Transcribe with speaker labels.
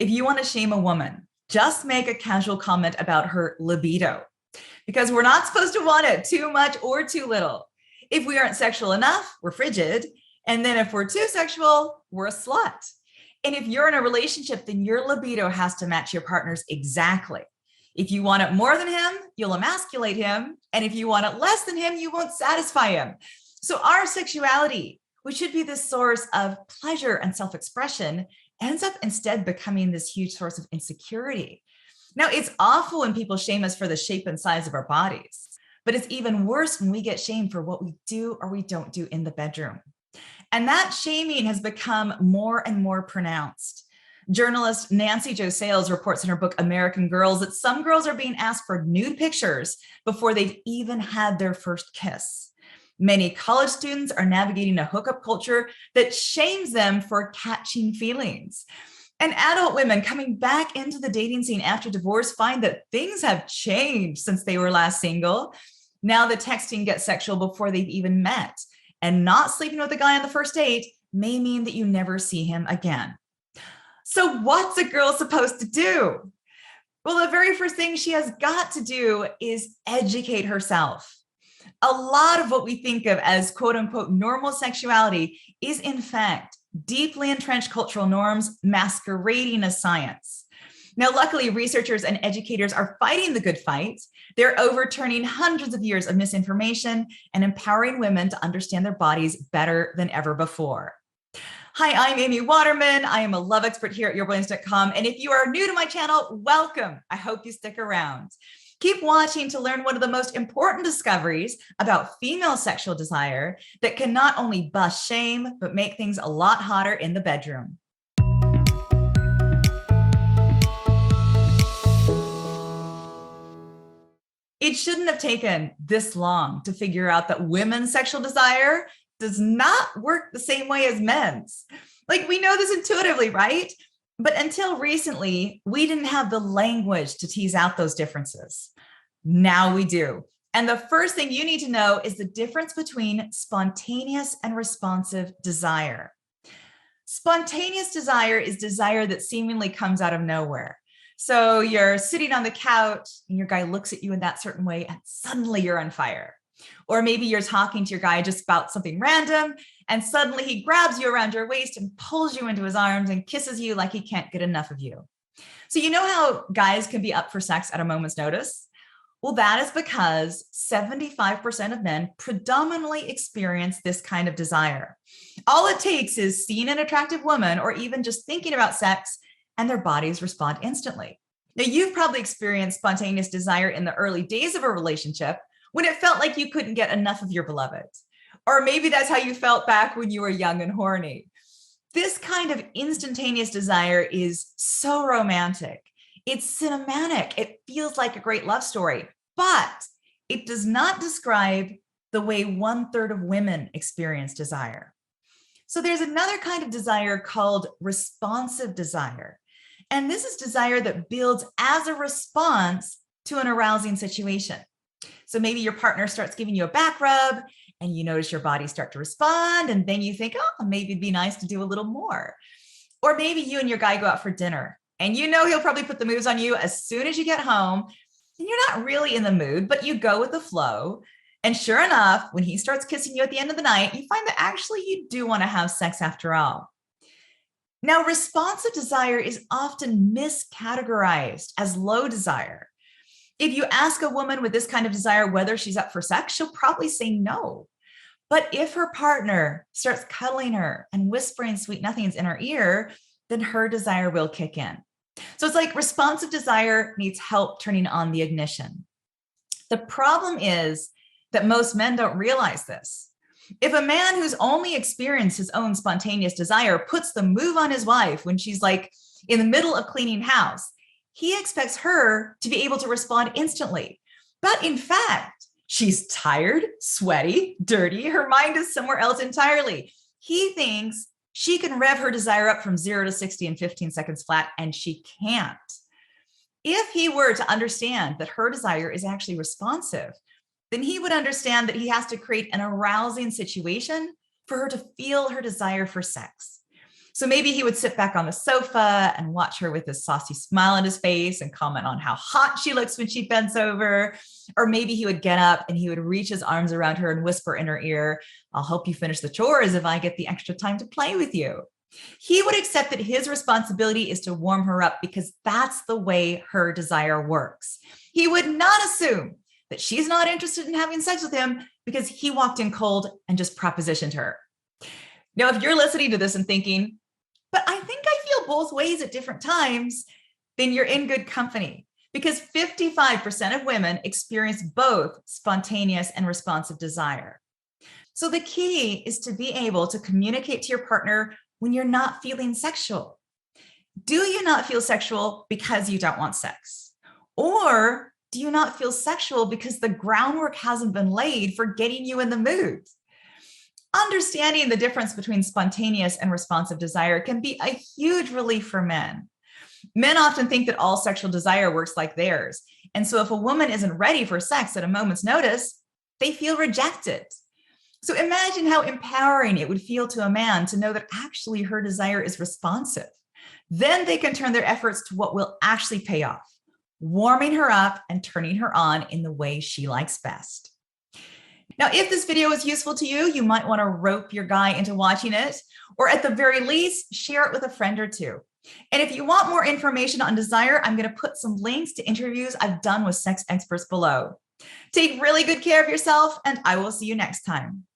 Speaker 1: If you want to shame a woman, just make a casual comment about her libido, because we're not supposed to want it too much or too little. If we aren't sexual enough, we're frigid. And then if we're too sexual, we're a slut. And if you're in a relationship, then your libido has to match your partner's exactly. If you want it more than him, you'll emasculate him. And if you want it less than him, you won't satisfy him. So our sexuality, which should be this source of pleasure and self-expression, ends up instead becoming this huge source of insecurity. Now, it's awful when people shame us for the shape and size of our bodies, but it's even worse when we get shamed for what we do or we don't do in the bedroom. And that shaming has become more and more pronounced. Journalist Nancy Jo Sales reports in her book, American Girls, that some girls are being asked for nude pictures before they've even had their first kiss. Many college students are navigating a hookup culture that shames them for catching feelings. And adult women coming back into the dating scene after divorce find that things have changed since they were last single. Now the texting gets sexual before they've even met. And not sleeping with a guy on the first date may mean that you never see him again. So what's a girl supposed to do? Well, the very first thing she has got to do is educate herself. A lot of what we think of as quote unquote normal sexuality is in fact deeply entrenched cultural norms masquerading as science. Now, luckily, researchers and educators are fighting the good fight. They're overturning hundreds of years of misinformation and empowering women to understand their bodies better than ever before. Hi, I'm Amy Waterman. I am a love expert here at yourbrilliance.com. And if you are new to my channel, welcome. I hope you stick around. Keep watching to learn one of the most important discoveries about female sexual desire that can not only bust shame, but make things a lot hotter in the bedroom. It shouldn't have taken this long to figure out that women's sexual desire does not work the same way as men's. Like, we know this intuitively, right? But until recently, we didn't have the language to tease out those differences. Now we do. And the first thing you need to know is the difference between spontaneous and responsive desire. Spontaneous desire is desire that seemingly comes out of nowhere. So you're sitting on the couch and your guy looks at you in that certain way and suddenly you're on fire. Or maybe you're talking to your guy just about something random and suddenly he grabs you around your waist and pulls you into his arms and kisses you like he can't get enough of you. So you know how guys can be up for sex at a moment's notice? Well, that is because 75% of men predominantly experience this kind of desire. All it takes is seeing an attractive woman or even just thinking about sex and their bodies respond instantly. Now, you've probably experienced spontaneous desire in the early days of a relationship when it felt like you couldn't get enough of your beloved. Or maybe that's how you felt back when you were young and horny. This kind of instantaneous desire is so romantic. It's cinematic. It feels like a great love story, but it does not describe the way 1/3 of women experience desire. So there's another kind of desire called responsive desire. And this is desire that builds as a response to an arousing situation. So maybe your partner starts giving you a back rub and you notice your body start to respond. And then you think, oh, maybe it'd be nice to do a little more. Or maybe you and your guy go out for dinner and you know he'll probably put the moves on you as soon as you get home. And you're not really in the mood, but you go with the flow. And sure enough, when he starts kissing you at the end of the night, you find that actually you do want to have sex after all. Now, responsive desire is often miscategorized as low desire. If you ask a woman with this kind of desire whether she's up for sex, she'll probably say no. But if her partner starts cuddling her and whispering sweet nothings in her ear, then her desire will kick in. So it's like responsive desire needs help turning on the ignition. The problem is that most men don't realize this. If a man who's only experienced his own spontaneous desire puts the move on his wife when she's like in the middle of cleaning house, he expects her to be able to respond instantly. But in fact, she's tired, sweaty, dirty. Her mind is somewhere else entirely. He thinks she can rev her desire up from 0 to 60 in 15 seconds flat, and she can't. If he were to understand that her desire is actually responsive, then he would understand that he has to create an arousing situation for her to feel her desire for sex. So maybe he would sit back on the sofa and watch her with his saucy smile on his face and comment on how hot she looks when she bends over. Or maybe he would get up and he would reach his arms around her and whisper in her ear, "I'll help you finish the chores if I get the extra time to play with you." He would accept that his responsibility is to warm her up because that's the way her desire works. He would not assume that she's not interested in having sex with him because he walked in cold and just propositioned her. Now, if you're listening to this and thinking, "But I think I feel both ways at different times," then you're in good company, because 55% of women experience both spontaneous and responsive desire. So the key is to be able to communicate to your partner when you're not feeling sexual. Do you not feel sexual because you don't want sex? Or do you not feel sexual because the groundwork hasn't been laid for getting you in the mood? Understanding the difference between spontaneous and responsive desire can be a huge relief for men. Men often think that all sexual desire works like theirs. And so if a woman isn't ready for sex at a moment's notice, they feel rejected. So imagine how empowering it would feel to a man to know that actually her desire is responsive. Then they can turn their efforts to what will actually pay off, warming her up and turning her on in the way she likes best. Now, if this video was useful to you, you might want to rope your guy into watching it, or at the very least, share it with a friend or two. And if you want more information on desire, I'm going to put some links to interviews I've done with sex experts below. Take really good care of yourself, and I will see you next time.